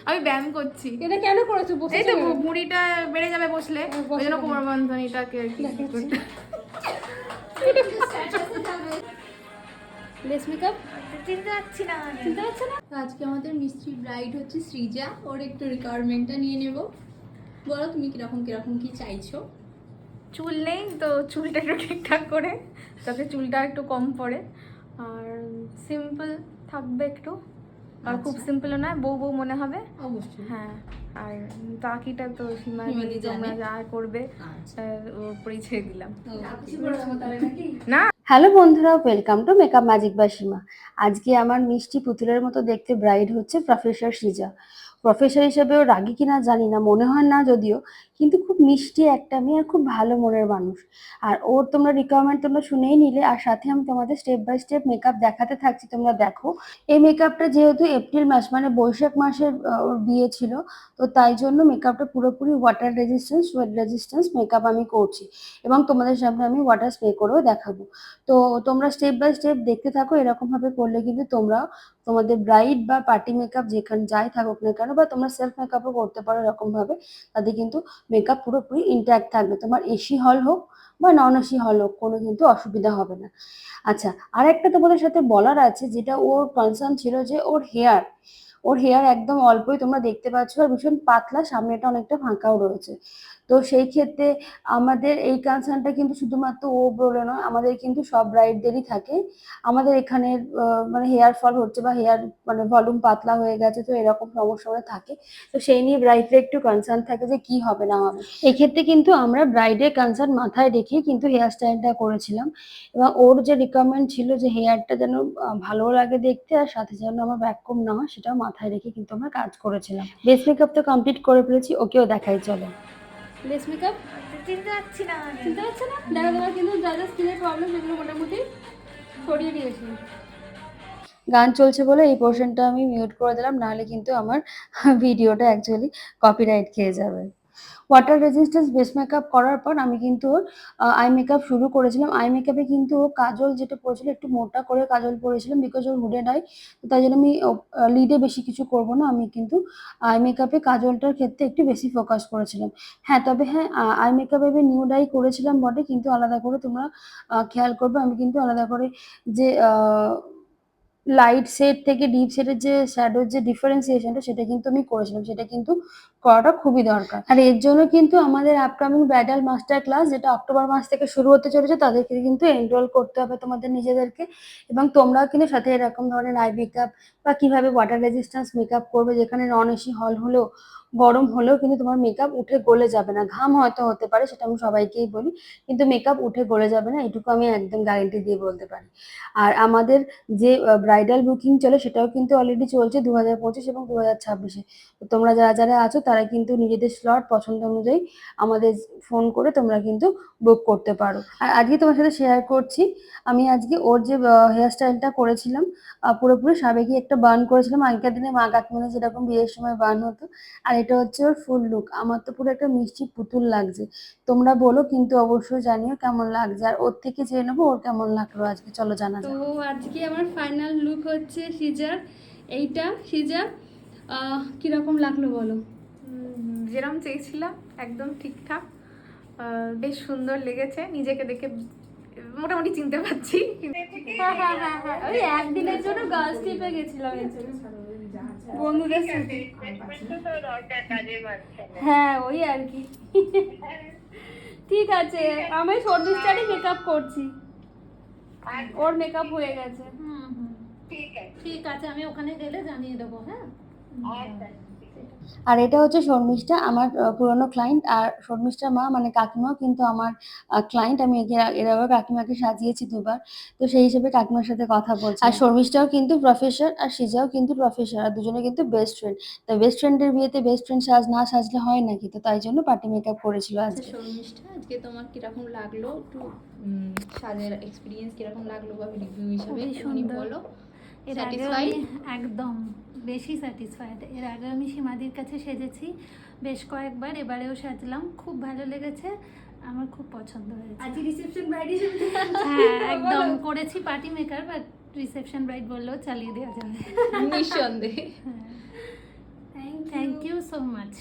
আমি ব্যায়াম করছি। এটা কেন করেছো? বসে এই তো মুড়িটা বেড়ে যাবে বসলে, ওই জন্য কোমর বন্ধনীটাকে লেস মেকআপ চিনতে পারছি না। চিনতে পারছো না? আজকে আমাদের মিস্ত্রি ব্রাইড হচ্ছে সৃজা, ওর একটু রিকোয়ারমেন্টটা নিয়ে নেব। বলো তুমি কিরকম কি চাইছো? চুল নেই তো চুলটা একটু ঠিকঠাক করে, যাতে চুলটা একটু কম পড়ে, আর সিম্পল থাকবে একটু, আর খুব সিম্পলও নয়, বউ বউ মনে হবে অবশ্যই। হ্যাঁ, আর বাকিটা তো সীমাদি তোমরা যা করবে ওর উপরেই ছেড়ে দিলাম। না হ্যালো বন্ধুরা, welcome to makeup magic by Seema. আজকে আমার মিষ্টি পুতুলের মতো দেখতে ব্রাইড হচ্ছে প্রফেসর সৃজা। প্রফেসর হিসেবেও রাগী কিনা জানি না, মনে হয় না যদিও, কিন্তু খুব মিষ্টি একটা মেয়ে আর খুব ভালো মনের মানুষ। আর ওর তোমরা রিকোয়ারমেন্ট তোমরা শুনেই নিলে, আর সাথে আমি তোমাদের স্টেপ বাই স্টেপ মেকআপ দেখাতে থাকছি, তোমরা দেখো। এই মেকআপটা যেহেতু এপ্রিল মাস মানে বৈশাখ মাসের ওর বিয়ে ছিল, তো তাই জন্য মেকআপটা পুরোপুরি water resistance sweat resistance makeup আমি করছি, এবং তোমাদের সামনে আমি ওয়াটার স্প্রে করেও দেখাবো। তো তোমরা স্টেপ বাই স্টেপ দেখতে থাকো। এরকম ভাবে করলে কিন্তু তোমরা তোমাদের ব্রাইড বা পার্টি মেকআপ যেখানে যাই থাকুক না কেন, বা তোমরা সেলফ মেকআপও করতে পারো এরকম ভাবে, তাদের কিন্তু মেকআপ পুরোপুরি ইনট্যাক্ট থাকবে। তোমার এসি হল হোক বা নন এসি হল হোক, কোনো কিন্তু অসুবিধা হবে না। আচ্ছা, আর একটা তোমাদের সাথে বলার আছে, যেটা ওর কনসার্ন ছিল, যে ওর হেয়ার একদম অল্পই তোমরা দেখতে পাচ্ছ, আর ভীষণ পাতলা, সামনেটা অনেকটা ফাঁকাও রয়েছে। তো সেই ক্ষেত্রে আমাদের এই কনসার্নটা কিন্তু শুধুমাত্র ও বলে নয়, আমাদের কিন্তু সব ব্রাইডদেরই থাকে। আমাদের এখানে মানে হেয়ার ফল হচ্ছে বা হেয়ার মানে ভলিউম পাতলা হয়ে গেছে, তো এরকম সমস্যা থাকে। তো সেই নিয়ে ব্রাইডের একটু কনসার্ন থাকে যে কি হবে না হবে। এক্ষেত্রে কিন্তু আমরা ব্রাইডের কনসার্ন মাথায় রেখেই কিন্তু হেয়ার স্টাইলটা করেছিলাম, এবং ওর যে রিকোয়ারমেন্ট ছিল যে হেয়ারটা যেন ভালো লাগে দেখতে, আর সাথে যেন আমার ব্যাককম না হয়, সেটাও মাথায় রেখে কিন্তু আমরা কাজ করেছিলাম। বেস মেকআপ তো কমপ্লিট করে ফেলেছি, ওকেও দেখাই চলো। লেস মেকআপ চিনতে পারছি না। চিনতে পারছো না? দেখো তোমার কিন্তু যাদের স্কিনের প্রবলেম সেগুলো মোটামুটি সরিয়ে দিয়েছি। গান চলছে বলে এই পোর্শনটা আমি মিউট করে দিলাম, নাহলে কিন্তু আমার ভিডিওটা অ্যাকচুয়ালি কপিরাইট খেয়ে যাবে। ওয়াটার রেজিস্ট্যান্স বেস মেকআপ করার পর আমি কিন্তু আই মেকআপ শুরু করেছিলাম। আই মেকআপে কিন্তু ও কাজল যেটা পরেছিল, একটু মোটা করে কাজল পরেছিলাম, বিকজ ওর হুডেড আই। তাই জন্য আমি লিডে বেশি কিছু করব না, আমি কিন্তু আই মেকআপে কাজলটার ক্ষেত্রে একটু বেশি ফোকাস করেছিলাম। হ্যাঁ, তবে হ্যাঁ, আই মেকআপে আমি নিউ ডাই করেছিলাম বটে, কিন্তু আলাদা করে তোমরা খেয়াল করবে, আমি কিন্তু আলাদা করে যে লাইট শেড থেকে ডিপ শেডের যে শ্যাডোর যে ডিফারেন্সিয়েশনটা, সেটা কিন্তু আমি করেছিলাম, সেটা কিন্তু করাটা খুবই দরকার। আর এর জন্য কিন্তু আমাদের আপকামিং ব্রাইডাল মাস্টার ক্লাস, যেটা অক্টোবর মাস থেকে শুরু হতে চলেছে, তাদেরকে কিন্তু এনরোল করতে হবে তোমাদের নিজেদেরকে। এবং তোমরাও কিন্তু সাথে এরকম ধরনের আই মেকআপ বা কিভাবে ওয়াটার রেজিস্ট্যান্স মেকআপ করবে, যেখানে নন এসি হল হলেও, গরম হলেও কিন্তু তোমার মেকআপ উঠে গলে যাবে না। ঘাম হয়তো হতে পারে, সেটা আমি সবাইকেই বলি, কিন্তু মেকআপ উঠে গলে যাবে না, এটুকু আমি একদম গ্যারেন্টি দিয়ে বলতে পারি। আর আমাদের যে ব্রাইডাল বুকিং চলে, সেটাও কিন্তু অলরেডি চলছে 2025 এবং 2026-এ। তো তোমরা যারা যারা আছো, তারা কিন্তু নিজেদের স্লট পছন্দ অনুযায়ী আমাদের ফোন করে তোমরা কিন্তু বুক করতে পারো। আর আজকে তোমার সাথে শেয়ার করছি, আমি আজকে ওর যে হেয়ার স্টাইলটা করেছিলাম, পুরোপুরি সাবেকি একটা বার্ন করেছিলাম, আগেকার দিনে মা কাকিমাদের যেরকম বিয়ের সময় বার্ন হতো। আর এটা হচ্ছে ওর ফুল লুক। আমার তো পুরো একটা মিষ্টি পুতুল লাগছে। তোমরা বলো কিন্তু অবশ্যই জানিও কেমন লাগছে, আর ওর থেকে জেনে নেবো ওর কেমন লাগলো আজকে। চলো জানা তো যাক। আজকে আমার ফাইনাল লুক হচ্ছে সৃজার এইটা। সৃজা, কিরকম লাগলো বলো? যেরকম চেয়েছিলাম একদম ঠিকঠাক, বেশ সুন্দর লেগেছে, নিজেকে দেখে মোটামুটি চিনতে পারছি। হ্যাঁ, ওই একদিনের জন্য গার্লস ট্রিপে গেছিলাম বন্ধুদের সাথে। হ্যাঁ, ওই আর কি। ঠিক আছে, আমি শর্মিষ্ঠারই মেকআপ করছি, ওর মেকআপ হয়ে গেছে। ঠিক আছে, আমি ওখানে গেলে জানিয়ে দেবো। হ্যাঁ, আর এটা হচ্ছে শর্মিষ্ঠা, আমার পুরনো ক্লায়েন্ট। আর শর্মিষ্ঠার মা মানে কাকিমাও কিন্তু আমার ক্লায়েন্ট। আমি এর আগে কাকিমাকে সাজিয়েছি দুবার, তো সেই হিসেবে কাকিমার সাথে কথা বলছি। আর শর্মিষ্ঠাও কিন্তু প্রফেসর, আর সৃজাও কিন্তু প্রফেসর, আর দুজনে কিন্তু বেস্ট ফ্রেন্ড। তো বেস্ট ফ্রেন্ডের বিয়েতে বেস্ট ফ্রেন্ড না সাজলে হয় নাকি? তো তাই জন্য পার্টি মেকআপ করেছিল আজকে। শর্মিষ্ঠা, আজকে তোমার কিরকম লাগলো, একটু সাজের এক্সপিরিয়েন্স কিরকম লাগলো বা রিভিউ হিসাবে তুমি বলো। এর আগে আমি একদম বেশি স্যাটিসফাইড। এর আগে আমি সীমাদির কাছে সেজেছি বেশ কয়েকবার, এবারেও সাজলাম, খুব ভালো লেগেছে, আমার খুব পছন্দ হয়েছে। আজকে রিসেপশন ব্রাইড হিসেবে হ্যাঁ, একদম করেছি party maker, but reception bride বললেও চালিয়ে দেওয়া যাবে নিঃসন্দেহে। Thank you so much.